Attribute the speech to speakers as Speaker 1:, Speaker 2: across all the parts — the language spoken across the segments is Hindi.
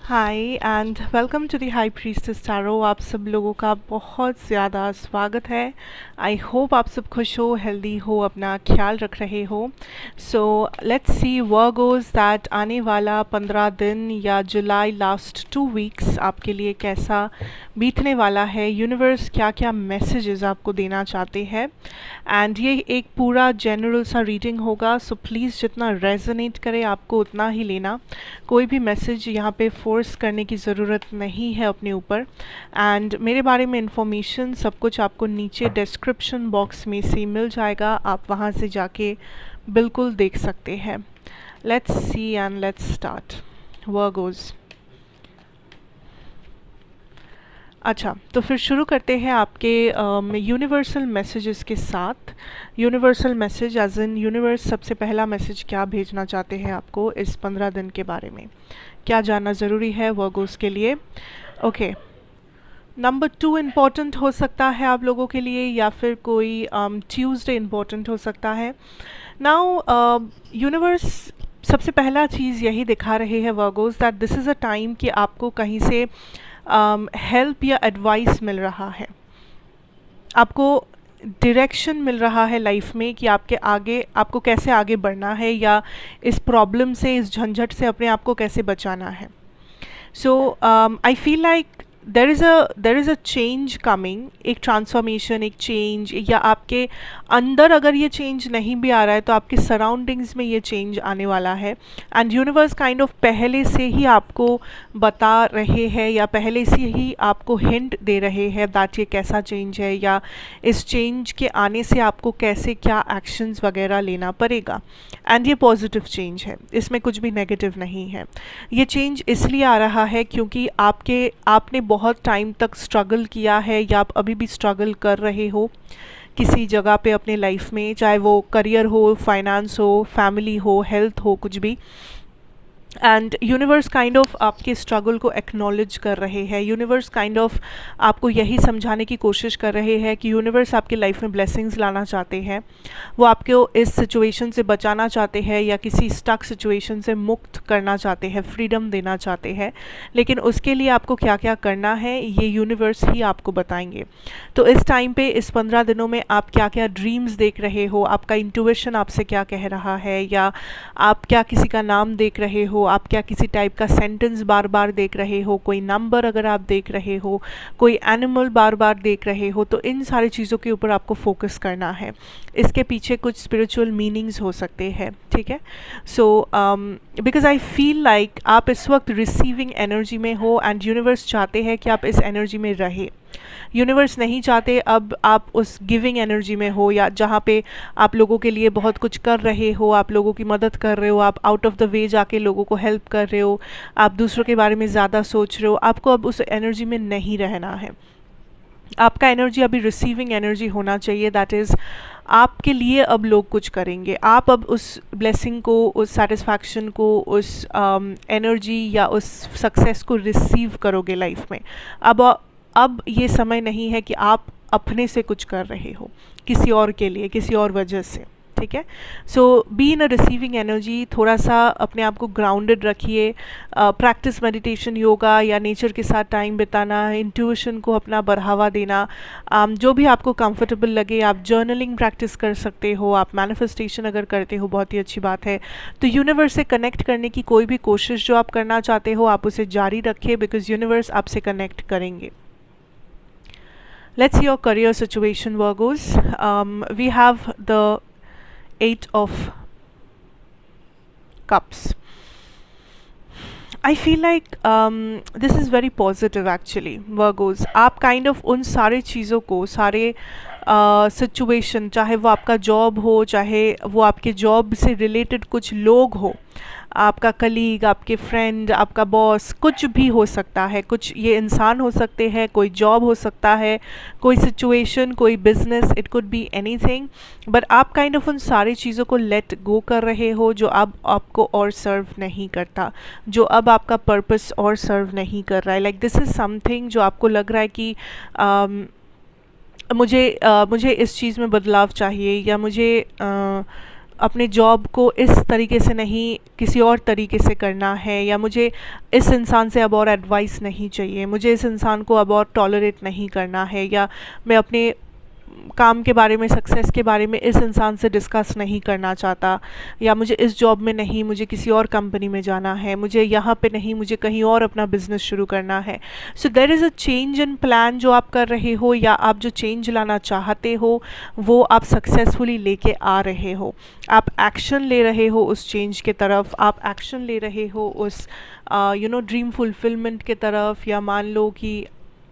Speaker 1: Hi and welcome to the High Priestess Tarot. आप सब लोगों का बहुत ज़्यादा स्वागत है। आई होप आप सब खुश हो, हेल्दी हो, अपना ख्याल रख रहे हो। So let's see Virgo's that आने वाला 15 दिन या जुलाई लास्ट 2 वीक्स आपके लिए कैसा बीतने वाला है। यूनिवर्स क्या क्या मैसेजेस आपको देना चाहते हैं एंड ये एक पूरा जनरल सा रीडिंग होगा। सो प्लीज़ जितना रेजोनेट करे आपको उतना ही लेना। कोई भी मैसेज यहाँ पे फोर्स करने की ज़रूरत नहीं है अपने ऊपर। एंड मेरे बारे में इंफॉर्मेशन सब कुछ आपको नीचे डिस्क्रिप्शन बॉक्स में से मिल जाएगा, आप वहाँ से जाके बिल्कुल देख सकते हैं। Let's see and let's start. Virgos. अच्छा, तो फिर शुरू करते हैं आपके यूनिवर्सल मैसेजेस के साथ। Universal message as in universe सबसे पहला मैसेज क्या भेजना चाहते हैं आपको इस 15 दिन के बारे में, क्या जानना ज़रूरी है वर्गोस के लिए। ओके, नंबर 2 इम्पॉर्टेंट हो सकता है आप लोगों के लिए, या फिर कोई ट्यूसडे इम्पॉर्टेंट हो सकता है। नाउ यूनिवर्स सबसे पहला चीज़ यही दिखा रहे हैं Virgo's that this is a time कि आपको कहीं से हेल्प या एडवाइस मिल रहा है, आपको डायरेक्शन मिल रहा है लाइफ में कि आपके आगे आपको कैसे आगे बढ़ना है, या इस प्रॉब्लम से, इस झंझट से अपने आप को कैसे बचाना है। So I feel like there is a change coming, एक ट्रांसफॉर्मेशन, एक चेंज, या आपके अंदर अगर ये चेंज नहीं भी आ रहा है तो आपके सराउंडिंग्स में ये चेंज आने वाला है। एंड यूनिवर्स काइंड ऑफ पहले से ही आपको बता रहे हैं या पहले से ही आपको हिंट दे रहे हैं दैट ये कैसा चेंज है, या इस चेंज के आने से आपको कैसे क्या एक्शंस वगैरह लेना पड़ेगा। एंड ये पॉजिटिव चेंज है, इसमें कुछ भी नेगेटिव नहीं है। ये चेंज इसलिए आ रहा है क्योंकि आपने बहुत टाइम तक स्ट्रगल किया है, या आप अभी भी स्ट्रगल कर रहे हो किसी जगह पे अपने लाइफ में, चाहे वो करियर हो, फाइनेंस हो, फैमिली हो, हेल्थ हो, कुछ भी। एंड यूनिवर्स काइंड ऑफ आपके स्ट्रगल को एक्नॉलेज कर रहे हैं। यूनिवर्स काइंड ऑफ आपको यही समझाने की कोशिश कर रहे हैं कि यूनिवर्स आपके लाइफ में ब्लेसिंग्स लाना चाहते हैं, वो आपको इस सिचुएशन से बचाना चाहते हैं, या किसी स्टक सिचुएशन से मुक्त करना चाहते हैं, फ्रीडम देना चाहते हैं। लेकिन उसके लिए आपको क्या क्या करना है ये यूनिवर्स ही आपको बताएंगे। तो इस टाइम पे, इस 15 दिनों में आप क्या क्या ड्रीम्स देख रहे हो, आपका इंट्यूशन आपसे क्या कह रहा है, या आप क्या किसी का नाम देख रहे हो, आप क्या किसी टाइप का सेंटेंस बार बार देख रहे हो, कोई नंबर अगर आप देख रहे हो, कोई एनिमल बार बार देख रहे हो, तो इन सारी चीज़ों के ऊपर आपको फोकस करना है। इसके पीछे कुछ स्पिरिचुअल मीनिंग्स हो सकते हैं, ठीक है। So because I feel like आप इस वक्त रिसीविंग एनर्जी में हो एंड यूनिवर्स चाहते हैं कि आप इस एनर्जी में रहे। यूनिवर्स नहीं चाहते अब आप उस गिविंग एनर्जी में हो, या जहाँ पे आप लोगों के लिए बहुत कुछ कर रहे हो, आप लोगों की मदद कर रहे हो, आप आउट ऑफ द वे जाके लोगों को हेल्प कर रहे हो, आप दूसरों के बारे में ज़्यादा सोच रहे हो। आपको अब उस एनर्जी में नहीं रहना है। आपका एनर्जी अभी रिसीविंग एनर्जी होना चाहिए। दैट इज़ आपके लिए अब लोग कुछ करेंगे, आप अब उस ब्लेसिंग को, उस सेटिस्फैक्शन को, उस एनर्जी या उस सक्सेस को रिसीव करोगे लाइफ में। अब ये समय नहीं है कि आप अपने से कुछ कर रहे हो किसी और के लिए, किसी और वजह से, ठीक है। So be in a receiving energy. थोड़ा सा अपने आप को ग्राउंडेड रखिए। प्रैक्टिस मेडिटेशन, योगा, या नेचर के साथ टाइम बिताना, इंट्यूशन को अपना बढ़ावा देना, जो भी आपको कंफर्टेबल लगे। आप जर्नलिंग प्रैक्टिस कर सकते हो, आप मैनिफेस्टेशन अगर करते हो, बहुत ही अच्छी बात है। तो यूनिवर्स से कनेक्ट करने की कोई भी कोशिश जो आप करना चाहते हो, आप उसे जारी रखिए, बिकॉज यूनिवर्स आपसे कनेक्ट करेंगे। Let's see your career situation, Virgos. We have the 8 of Cups. I feel like this is very positive actually, Virgos. आप kind of उन सारे चीज़ों को, सारे सिचुएशन, चाहे वो आपका जॉब हो, चाहे वो आपके जॉब से रिलेटेड कुछ लोग हो, आपका कलीग, आपके फ्रेंड, आपका बॉस, कुछ भी हो सकता है। कुछ ये इंसान हो सकते हैं, कोई जॉब हो सकता है, कोई सिचुएशन, कोई business, it could be anything. But आप काइंड ऑफ उन सारी चीज़ों को लेट गो कर रहे हो जो अब आपको और सर्व नहीं करता, जो अब आपका पर्पस और सर्व नहीं कर रहा है। लाइक दिस इज़ समथिंग जो आपको लग रहा है कि मुझे इस चीज़ में बदलाव चाहिए, या मुझे अपने जॉब को इस तरीके से नहीं किसी और तरीके से करना है, या मुझे इस इंसान से अब और एडवाइस नहीं चाहिए, मुझे इस इंसान को अब और टॉलरेट नहीं करना है, या मैं अपने काम के बारे में, सक्सेस के बारे में इस इंसान से डिस्कस नहीं करना चाहता, या मुझे इस जॉब में नहीं, मुझे किसी और कंपनी में जाना है, मुझे यहाँ पे नहीं, मुझे कहीं और अपना बिजनेस शुरू करना है। So there is a change in plan जो आप कर रहे हो, या आप जो चेंज लाना चाहते हो वो आप सक्सेसफुली लेके आ रहे हो। आप एक्शन ले रहे हो उस चेंज के तरफ, आप एक्शन ले रहे हो उस ड्रीम फुलफिलमेंट के तरफ, या मान लो कि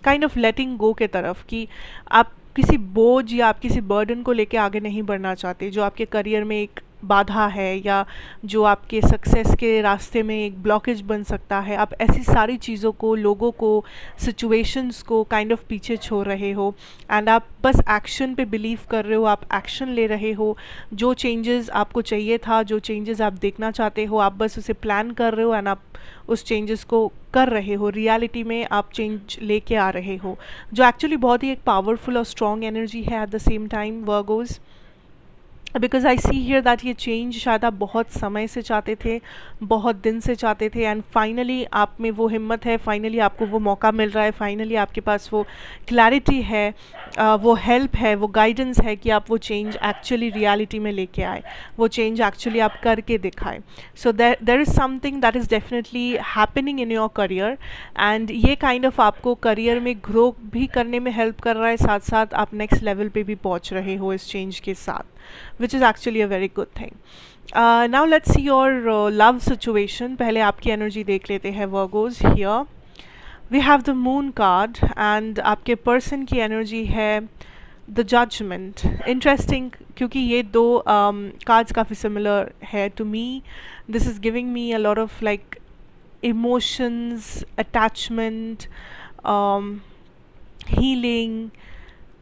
Speaker 1: काइंड ऑफ लेटिंग गो के तरफ, कि आप किसी बोझ या आप किसी बर्डन को लेके आगे नहीं बढ़ना चाहते जो आपके करियर में एक बाधा है, या जो आपके सक्सेस के रास्ते में एक ब्लॉकेज बन सकता है। आप ऐसी सारी चीज़ों को, लोगों को, सिचुएशंस को काइंड ऑफ पीछे छोड़ रहे हो, एंड आप बस एक्शन पे बिलीव कर रहे हो, आप एक्शन ले रहे हो। जो चेंजेस आपको चाहिए था, जो चेंजेस आप देखना चाहते हो, आप बस उसे प्लान कर रहे हो, एंड आप उस चेंजेस को कर रहे हो। रियलिटी में आप चेंज लेके आ रहे हो, जो एक्चुअली बहुत ही एक पावरफुल और स्ट्रॉन्ग एनर्जी है at the same time, Virgos. Because I see here that ये चेंज शायद आप बहुत समय से चाहते थे, बहुत दिन से चाहते थे, एंड फाइनली आप में वो हिम्मत है, फाइनली आपको वो मौका मिल रहा है, फाइनली आपके पास वो क्लैरिटी है, वो हेल्प है, वो गाइडेंस है कि आप वो चेंज एक्चुअली रियलिटी में लेके आए, वो चेंज एक्चुअली आप करके दिखाए। So there is something that is definitely happening in your career, and ये काइंड ऑफ आपको करियर में ग्रो भी करने में हेल्प कर रहा है, साथ साथ आप नेक्स्ट लेवल पे भी पहुंच रहे हो इस चेंज के साथ, which is actually a very good thing. Now let's see your love situation. पहले आपकी एनर्जी देख लेते हैं Virgos. Here we have the moon card, and आपके पर्सन की एनर्जी है द जजमेंट। इंटरेस्टिंग, क्योंकि ये दो कार्ड्स काफ़ी सिमिलर है to me. This is giving me a lot of like emotions, attachment, healing.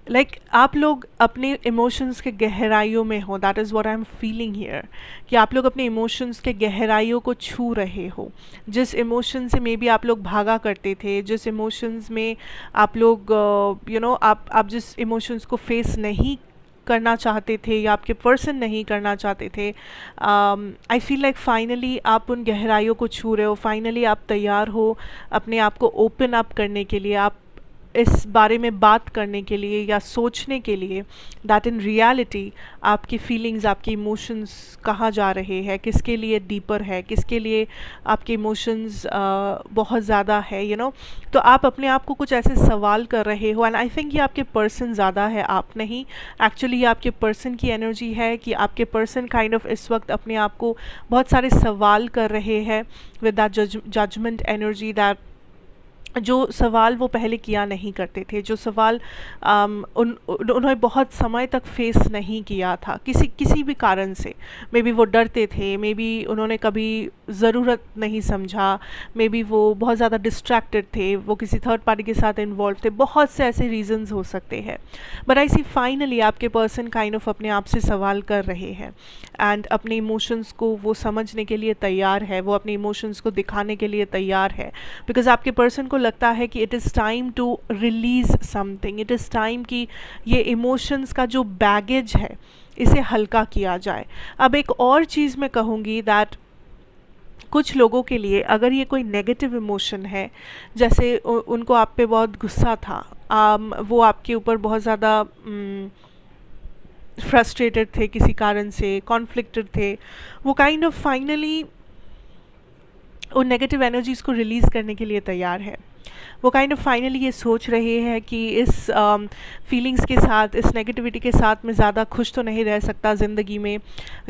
Speaker 1: Like आप लोग अपने इमोशंस के गहराइयों में हो, that is what I am feeling here, कि आप लोग अपने इमोशंस के गहराइयों को छू रहे हो। जिस इमोशन से मे बी आप लोग भागा करते थे, जिस इमोशंस में आप लोग आप जिस इमोशंस को फेस नहीं करना चाहते थे, या आपके पर्सन नहीं करना चाहते थे, आई फील लाइक फाइनली आप उन गहराइयों को छू रहे हो, फाइनली आप तैयार हो अपने आप को ओपन अप करने के लिए, आप इस बारे में बात करने के लिए या सोचने के लिए दैट इन रियलिटी आपकी फीलिंग्स, आपके इमोशंस कहाँ जा रहे हैं, किसके लिए डीपर है, किसके लिए आपके इमोशंस बहुत ज़्यादा है, तो आप अपने आप को कुछ ऐसे सवाल कर रहे हो। एंड आई थिंक ये आपके पर्सन ज़्यादा है, आप नहीं। एक्चुअली ये आपके पर्सन की एनर्जी है कि आपके पर्सन काइंड ऑफ इस वक्त अपने आप को बहुत सारे सवाल कर रहे हैं with that judgement energy, that जो सवाल वो पहले किया नहीं करते थे, जो सवाल उन्होंने बहुत समय तक फेस नहीं किया था किसी भी कारण से। मे बी वो डरते थे, मे बी उन्होंने कभी ज़रूरत नहीं समझा, मे बी वो बहुत ज़्यादा डिस्ट्रैक्टेड थे, वो किसी थर्ड पार्टी के साथ इन्वॉल्व थे, बहुत से ऐसे रीजंस हो सकते हैं। बट आई सी फाइनली आपके पर्सन काइंड ऑफ अपने आप से सवाल कर रहे हैं, एंड अपने इमोशंस को वो समझने के लिए तैयार है, वो अपने इमोशंस को दिखाने के लिए तैयार है। बिकॉज आपके पर्सन को लगता है कि it is time to release something, it is time कि ये इमोशंस का जो बैगेज है इसे हल्का किया जाए। अब एक और चीज़ मैं कहूँगी दैट कुछ लोगों के लिए अगर ये कोई नेगेटिव इमोशन है, जैसे उनको आप पे बहुत गुस्सा था, वो आपके ऊपर बहुत ज़्यादा फ्रस्ट्रेटेड थे किसी कारण से, कॉन्फ्लिक्टेड थे, वो काइंड ऑफ फाइनली उन नेगेटिव एनर्जीज़ को रिलीज़ करने के लिए तैयार है। वो काइंड ऑफ फाइनली ये सोच रहे हैं कि इस फीलिंग्स के साथ, इस नेगेटिविटी के साथ मैं ज़्यादा खुश तो नहीं रह सकता ज़िंदगी में,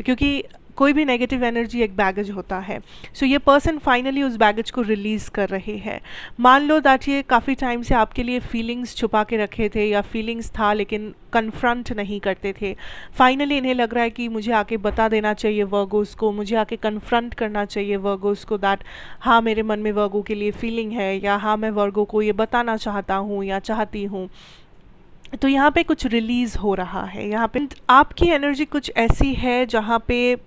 Speaker 1: क्योंकि कोई भी नेगेटिव एनर्जी एक बैगेज होता है। सो ये पर्सन फाइनली उस बैगेज को रिलीज़ कर रहे हैं। मान लो दैट ये काफ़ी टाइम से आपके लिए फीलिंग्स छुपा के रखे थे, या फीलिंग्स था लेकिन कन्फ्रंट नहीं करते थे। फाइनली इन्हें लग रहा है कि मुझे आके बता देना चाहिए वर्गोस को, मुझे आके कन्फ्रंट करना चाहिए वर्गोस को दैट हाँ मेरे मन में वर्गो के लिए फीलिंग है, या हाँ मैं वर्गो को ये बताना चाहता हूँ या चाहती हूँ। तो यहाँ पे कुछ रिलीज़ हो रहा है। यहाँ पे आपकी एनर्जी कुछ ऐसी है जहाँ पे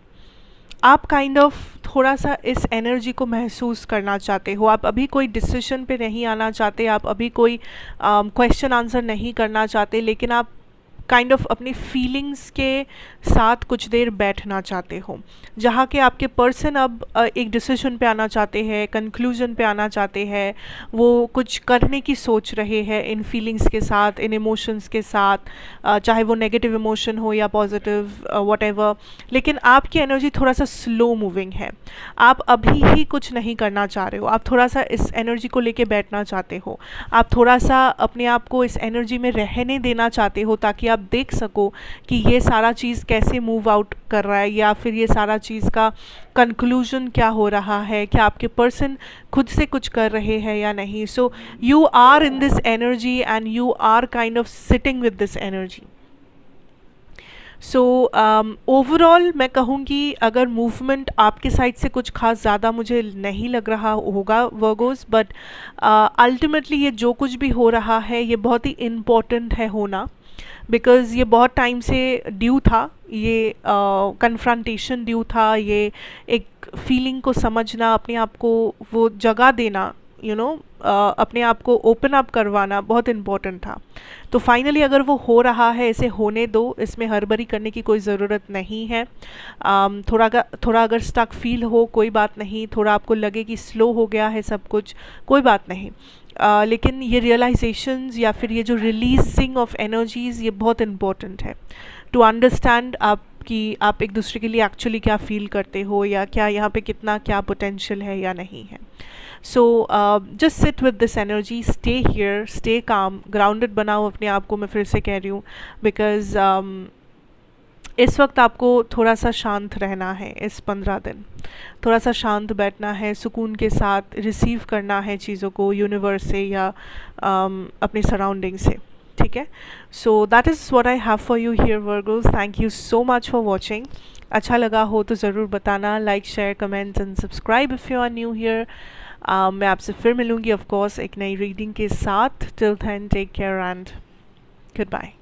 Speaker 1: आप काइंड ऑफ थोड़ा सा इस एनर्जी को महसूस करना चाहते हो। आप अभी कोई डिसीजन पे नहीं आना चाहते, आप अभी कोई क्वेश्चन आंसर नहीं करना चाहते, लेकिन आप काइंड ऑफ अपनी फीलिंग्स के साथ कुछ देर बैठना चाहते हो, जहाँ के आपके पर्सन अब एक डिसीजन पे आना चाहते हैं, कंक्लूजन पे आना चाहते हैं, वो कुछ करने की सोच रहे हैं इन फीलिंग्स के साथ, इन इमोशंस के साथ, चाहे वो नेगेटिव इमोशन हो या पॉजिटिव व्हाटएवर। लेकिन आपकी एनर्जी थोड़ा सा स्लो मूविंग है, आप अभी ही कुछ नहीं करना चाह रहे हो, आप थोड़ा सा इस एनर्जी को लेके बैठना चाहते हो, आप थोड़ा सा अपने आप को इस एनर्जी में रहने देना चाहते हो, ताकि आप देख सको कि ये सारा चीज़ कैसे मूव आउट कर रहा है, या फिर ये सारा चीज़ का कंक्लूजन क्या हो रहा है, क्या आपके पर्सन खुद से कुछ कर रहे हैं या नहीं। So you are in this energy and you are kind of sitting with this energy. So overall मैं कहूँगी, अगर मूवमेंट आपके साइड से कुछ खास ज़्यादा मुझे नहीं लग रहा होगा वर्गोस, बट अल्टीमेटली ये जो कुछ भी हो रहा है ये बहुत ही इम्पोर्टेंट है होना, बिकॉज़ ये बहुत टाइम से ड्यू था, ये कन्फ्रंटेशन ड्यू था, ये एक फीलिंग को समझना, अपने आप को वो जगह देना, अपने आप को ओपन अप करवाना बहुत इम्पोर्टेंट था। तो फाइनली अगर वो हो रहा है, इसे होने दो, इसमें हड़बड़ी करने की कोई ज़रूरत नहीं है। थोड़ा अगर स्टक फील हो कोई बात नहीं, थोड़ा आपको लगे कि स्लो हो गया है सब कुछ, कोई बात नहीं। लेकिन ये रियलाइजेशंस या फिर ये जो रिलीजिंग ऑफ एनर्जीज़, ये बहुत इम्पोर्टेंट है टू अंडरस्टैंड आप एक दूसरे के लिए एक्चुअली क्या फील करते हो, या क्या यहाँ पे कितना क्या पोटेंशियल है या नहीं है। So just sit with this energy, stay here, stay calm, grounded बनाओ अपने आप को, मैं फिर से कह रही हूँ, बिकॉज इस वक्त आपको थोड़ा सा शांत रहना है, इस 15 दिन थोड़ा सा शांत बैठना है, सुकून के साथ रिसीव करना है चीज़ों को यूनिवर्स से या अपने सराउंडिंग से, ठीक है। So that is what I have for you here Virgos. Thank you so much for watching. अच्छा लगा हो तो ज़रूर बताना, like share comments and subscribe if you are new here. मैं आपसे फिर मिलूँगी ऑफ कोर्स एक नई रीडिंग के साथ। Till then take care and good bye.